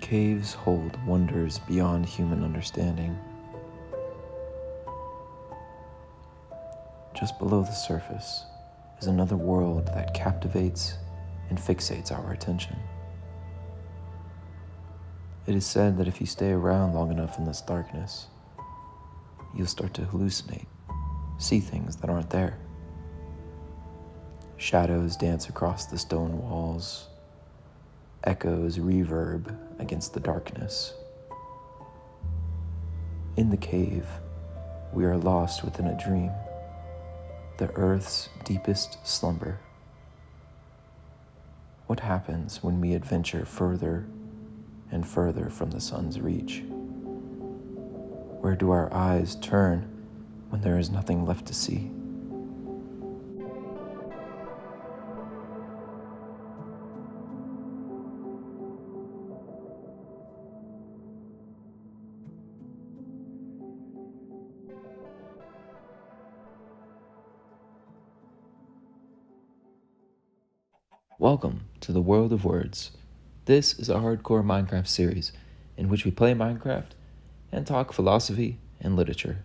Caves hold wonders beyond human understanding. Just below the surface is another world that captivates and fixates our attention. It is said that if you stay around long enough in this darkness, you'll start to hallucinate, see things that aren't there. Shadows dance across the stone walls, echoes reverb against the darkness. In the cave, we are lost within a dream, the earth's deepest slumber. What happens when we adventure further and further from the sun's reach? Where do our eyes turn when there is nothing left to see? Welcome to the World of Words. This is a hardcore Minecraft series in which we play Minecraft and talk philosophy and literature.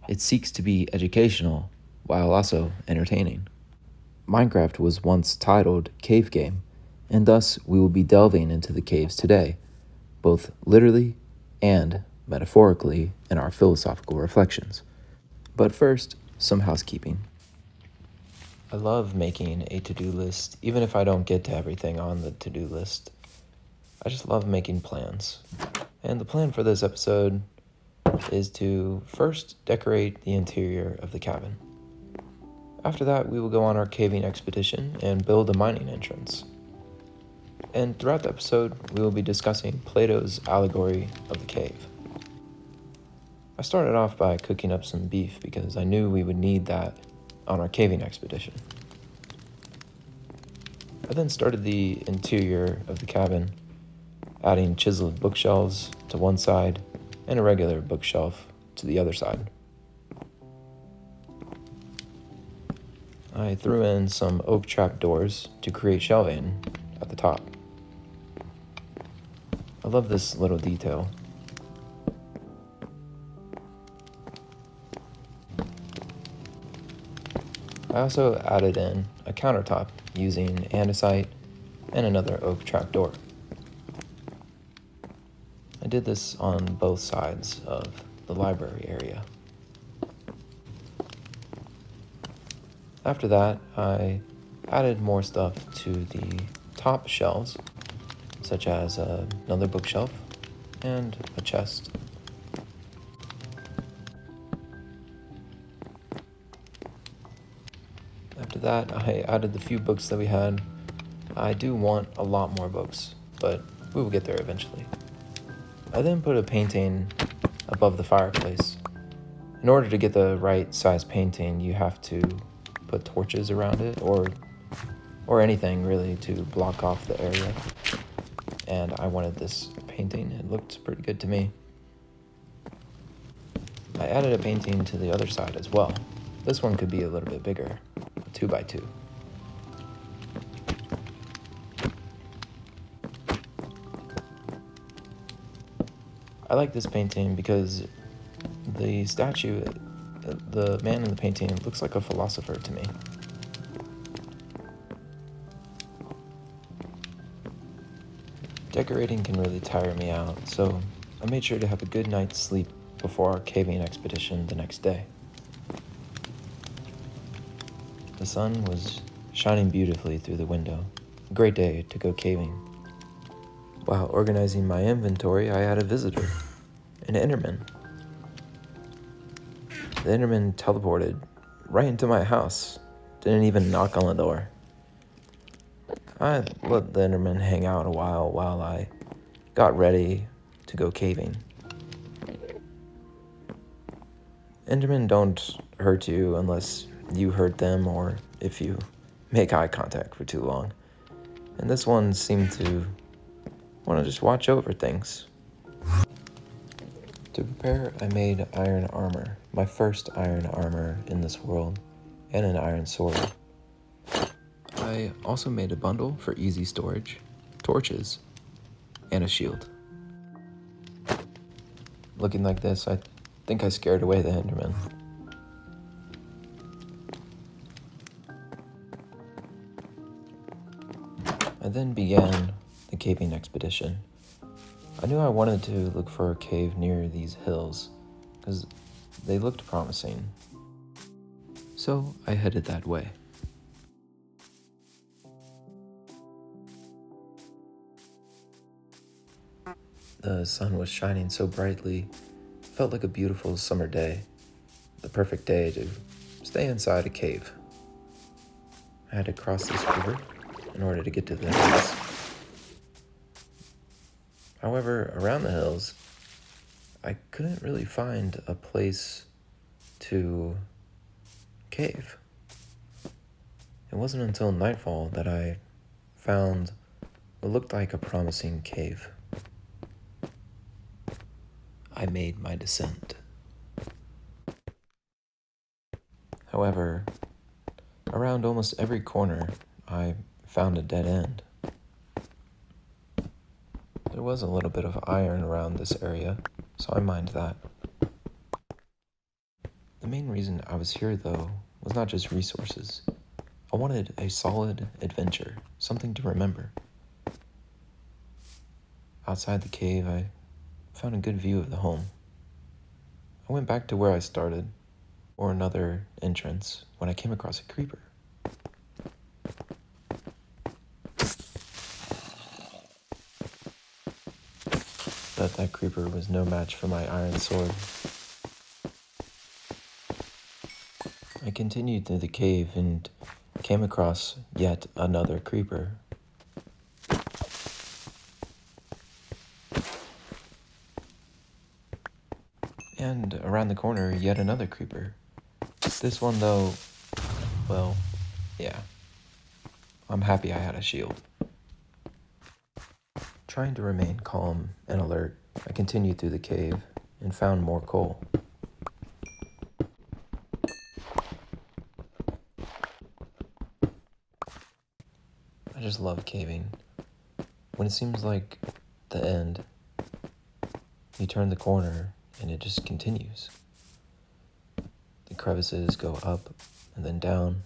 It seeks to be educational while also entertaining. Minecraft was once titled Cave Game, and thus we will be delving into the caves today, both literally and metaphorically in our philosophical reflections. But first, some housekeeping. I love making a to-do list, even if I don't get to everything on the to-do list. I just love making plans. And the plan for this episode is to first decorate the interior of the cabin. After that, we will go on our caving expedition and build a mining entrance. And throughout the episode, we will be discussing Plato's Allegory of the Cave. I started off by cooking up some beef because I knew we would need that on our caving expedition. I then started the interior of the cabin, adding chiseled bookshelves to one side and a regular bookshelf to the other side. I threw in some oak trap doors to create shelving at the top. I love this little detail. I also added in a countertop using andesite and another oak trapdoor. I did this on both sides of the library area. After that, I added more stuff to the top shelves, such as another bookshelf and a chest. After that, I added the few books that we had. I do want a lot more books, but we will get there eventually. I then put a painting above the fireplace. In order to get the right size painting, you have to put torches around it or anything really to block off the area. And I wanted this painting. It looked pretty good to me. I added a painting to the other side as well. This one could be a little bit bigger, 2x2. I like this painting because the statue, the man in the painting, looks like a philosopher to me. Decorating can really tire me out, so I made sure to have a good night's sleep before our caving expedition the next day. The sun was shining beautifully through the window. A great day to go caving. While organizing my inventory, I had a visitor, an Enderman. The Enderman teleported right into my house, didn't even knock on the door. I let the Enderman hang out a while I got ready to go caving. Endermen don't hurt you unless you hurt them or if you make eye contact for too long. And this one seemed to want to just watch over things. To prepare, I made iron armor, my first iron armor in this world, and an iron sword. I also made a bundle for easy storage, torches, and a shield. Looking like this, I think I scared away the Enderman. I then began the caving expedition. I knew I wanted to look for a cave near these hills, because they looked promising. So I headed that way. The sun was shining so brightly, it felt like a beautiful summer day, the perfect day to stay inside a cave. I had to cross this river in order to get to the hills. However, around the hills, I couldn't really find a place to cave. It wasn't until nightfall that I found what looked like a promising cave. I made my descent. However, around almost every corner, I found a dead end. There was a little bit of iron around this area, so I mined that. The main reason I was here, though, was not just resources. I wanted a solid adventure, something to remember. Outside the cave, I found a good view of the home. I went back to where I started, or another entrance, when I came across a creeper. But that creeper was no match for my iron sword. I continued through the cave and came across yet another creeper. And around the corner, yet another creeper. This one, though, well, yeah. I'm happy I had a shield. Trying to remain calm and alert, I continued through the cave and found more coal. I just love caving. When it seems like the end, you turn the corner and it just continues. The crevices go up and then down,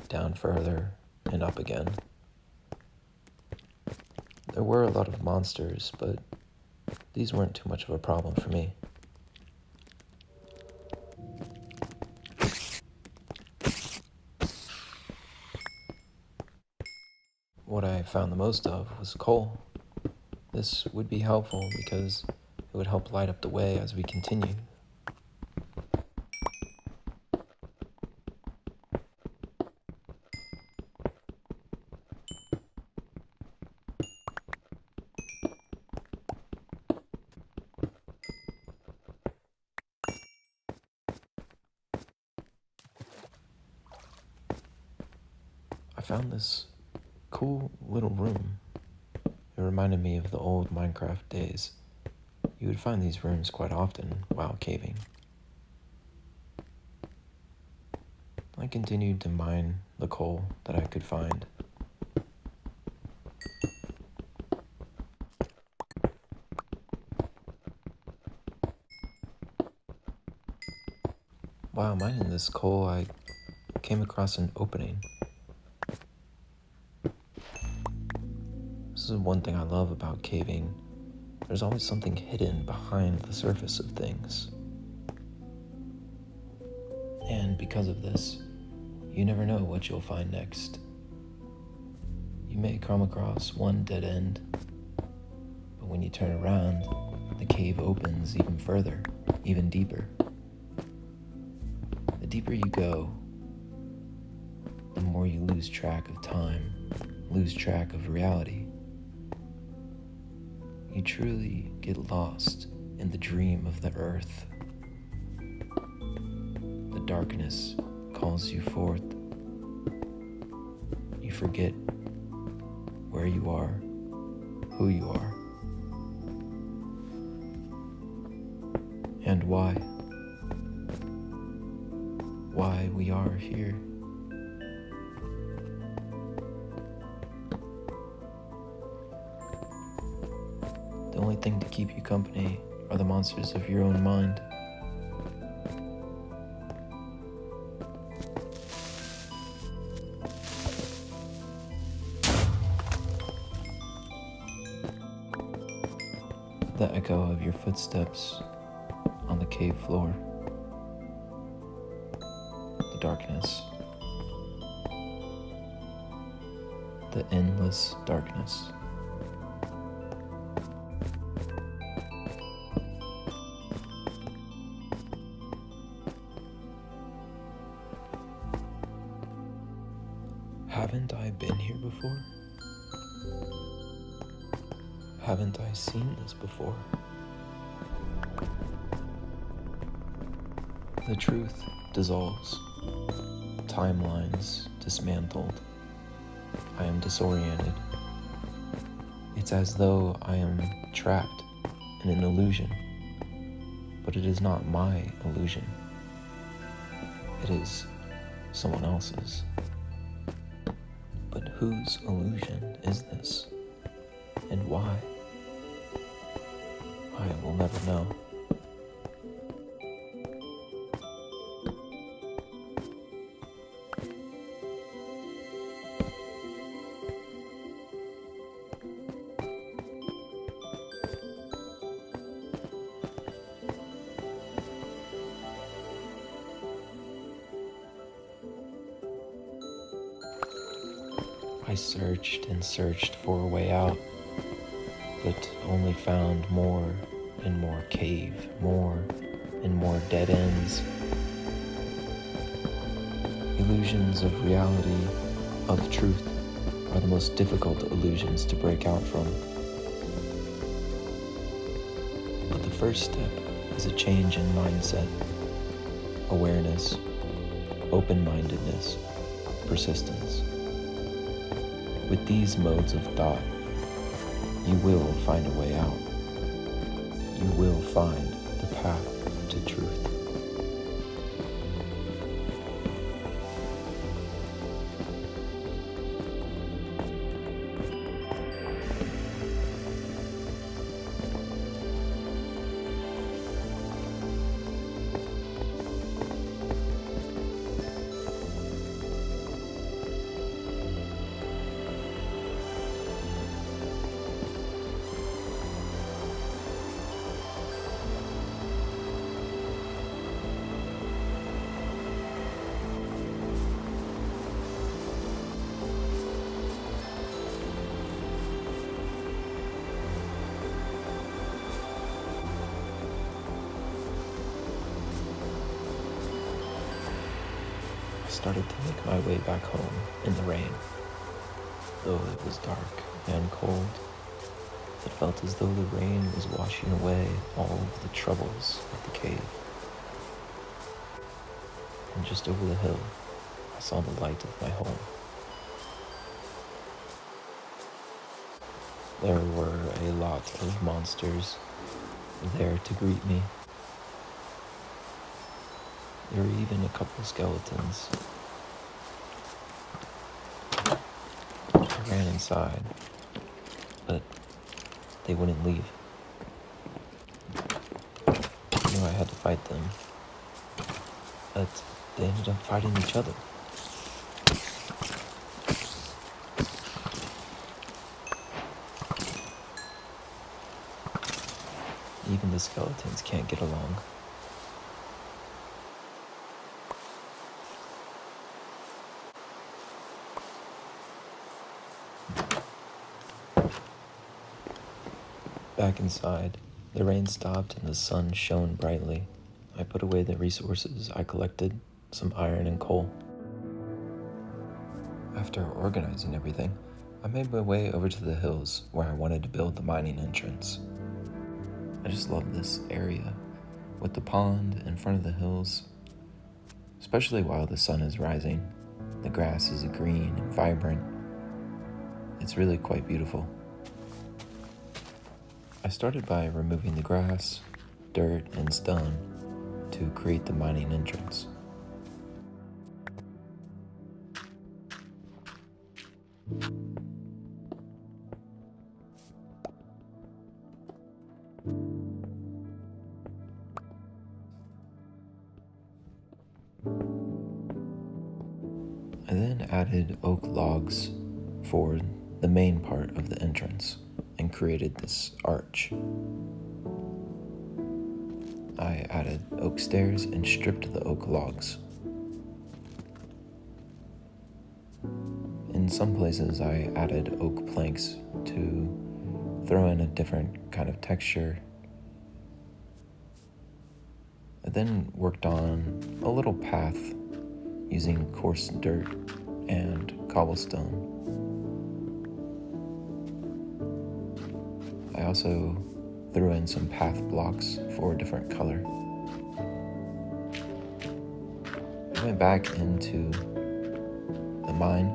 down further, and up again. There were a lot of monsters, but these weren't too much of a problem for me. What I found the most of was coal. This would be helpful because it would help light up the way as we continue. I found this cool little room. It reminded me of the old Minecraft days. You would find these rooms quite often while caving. I continued to mine the coal that I could find. While mining this coal, I came across an opening. This is one thing I love about caving. There's always something hidden behind the surface of things. And because of this, you never know what you'll find next. You may come across one dead end, but when you turn around, the cave opens even further, even deeper. The deeper you go, the more you lose track of time, lose track of reality. You truly get lost in the dream of the earth. The darkness calls you forth. You forget where you are, who you are, and why we are here. only thing to keep you company are the monsters of your own mind. The echo of your footsteps on the cave floor. The darkness. The endless darkness. Haven't I been here before? Haven't I seen this before? The truth dissolves. Timelines dismantled. I am disoriented. It's as though I am trapped in an illusion, but it is not my illusion. It is someone else's. But whose illusion is this? And why? I will never know. I searched and searched for a way out, but only found more and more cave, more and more dead ends. Illusions of reality, of truth, are the most difficult illusions to break out from. But the first step is a change in mindset, awareness, open-mindedness, persistence. With these modes of thought, you will find a way out. You will find the path to truth. I started to make my way back home in the rain. Though it was dark and cold, it felt as though the rain was washing away all of the troubles of the cave. And just over the hill, I saw the light of my home. There were a lot of monsters there to greet me. There were even a couple skeletons. I ran inside, but they wouldn't leave. I knew I had to fight them, but they ended up fighting each other. Even the skeletons can't get along. Back inside, the rain stopped and the sun shone brightly. I put away the resources I collected, some iron and coal. After organizing everything, I made my way over to the hills where I wanted to build the mining entrance. I just love this area, with the pond in front of the hills, especially while the sun is rising. The grass is green and vibrant. It's really quite beautiful. I started by removing the grass, dirt, and stone to create the mining entrance. added oak logs for the main part of the entrance and created this arch. I added oak stairs and stripped the oak logs. In some places, I added oak planks to throw in a different kind of texture. I then worked on a little path using coarse dirt and cobblestone. I also threw in some path blocks for a different color. I went back into the mine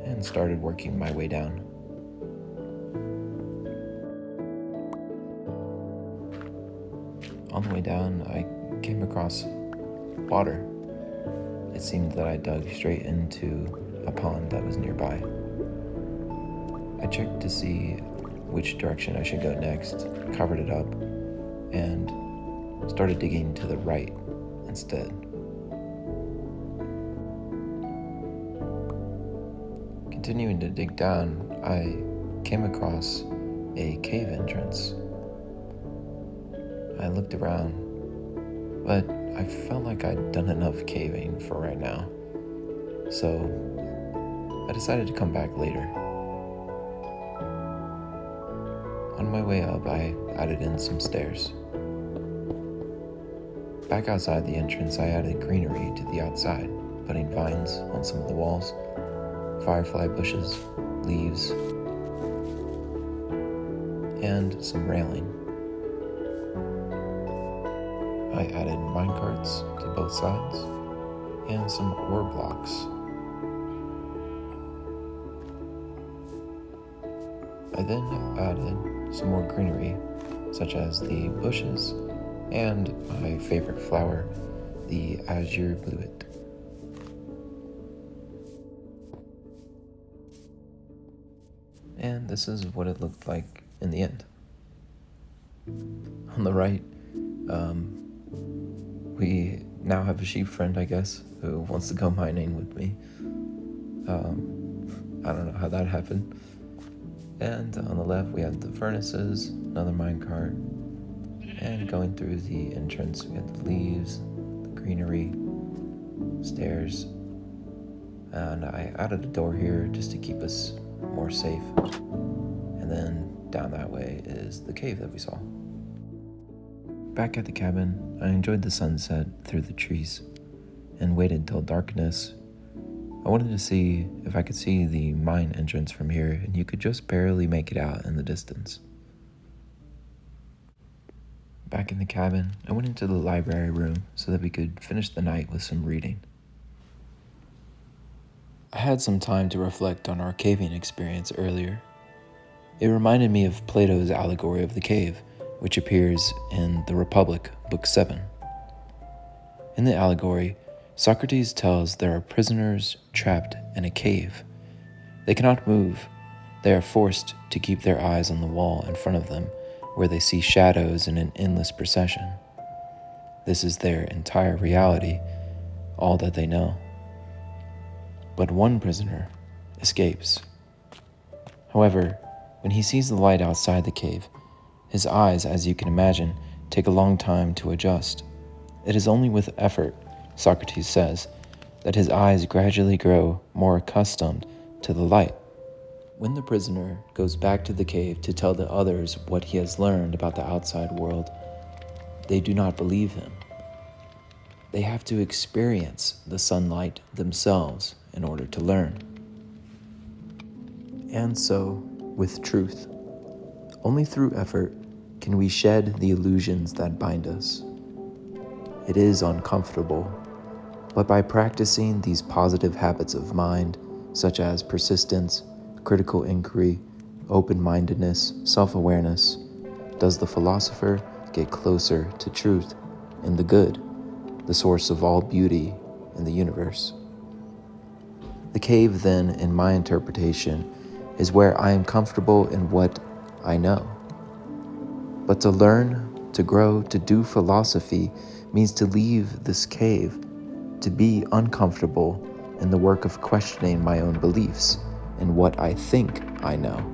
and started working my way down. On the way down, I came across water. It seemed that I dug straight into a pond that was nearby. I checked to see which direction I should go next, covered it up, and started digging to the right instead. Continuing to dig down, I came across a cave entrance. I looked around, but I felt like I'd done enough caving for right now, so I decided to come back later. On my way up, I added in some stairs. Back outside the entrance, I added greenery to the outside, putting vines on some of the walls, firefly bushes, leaves, and some railing. I added minecarts to both sides and some ore blocks. I then added some more greenery, such as the bushes and my favorite flower, the azure bluet. And this is what it looked like in the end. On the right, we now have a sheep friend, I guess, who wants to go mining with me. I don't know how that happened. And on the left, we have the furnaces, another minecart, and going through the entrance, we have the leaves, the greenery, stairs, and I added a door here just to keep us more safe. And then down that way is the cave that we saw. Back at the cabin, I enjoyed the sunset through the trees and waited till darkness. I wanted to see if I could see the mine entrance from here, and you could just barely make it out in the distance. Back in the cabin, I went into the library room so that we could finish the night with some reading. I had some time to reflect on our caving experience earlier. It reminded me of Plato's Allegory of the Cave, which appears in the Republic, Book 7. In the allegory, Socrates tells there are prisoners trapped in a cave. They cannot move. They are forced to keep their eyes on the wall in front of them, where they see shadows in an endless procession. This is their entire reality, all that they know. But one prisoner escapes. However, when he sees the light outside the cave, his eyes, as you can imagine, take a long time to adjust. It is only with effort, Socrates says, that his eyes gradually grow more accustomed to the light. When the prisoner goes back to the cave to tell the others what he has learned about the outside world, they do not believe him. They have to experience the sunlight themselves in order to learn. And so, with truth, only through effort can we shed the illusions that bind us. It is uncomfortable, but by practicing these positive habits of mind, such as persistence, critical inquiry, open-mindedness, self-awareness, does the philosopher get closer to truth and the good, the source of all beauty in the universe. The cave, then, in my interpretation, is where I am comfortable in what I know. But to learn, to grow, to do philosophy means to leave this cave, to be uncomfortable, in the work of questioning my own beliefs and what I think I know.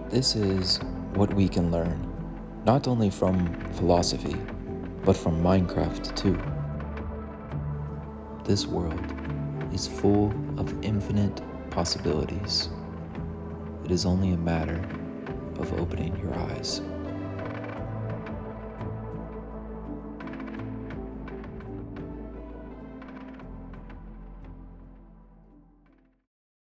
This is what we can learn, not only from philosophy, but from Minecraft too. This world is full of infinite possibilities. It is only a matter of opening your eyes.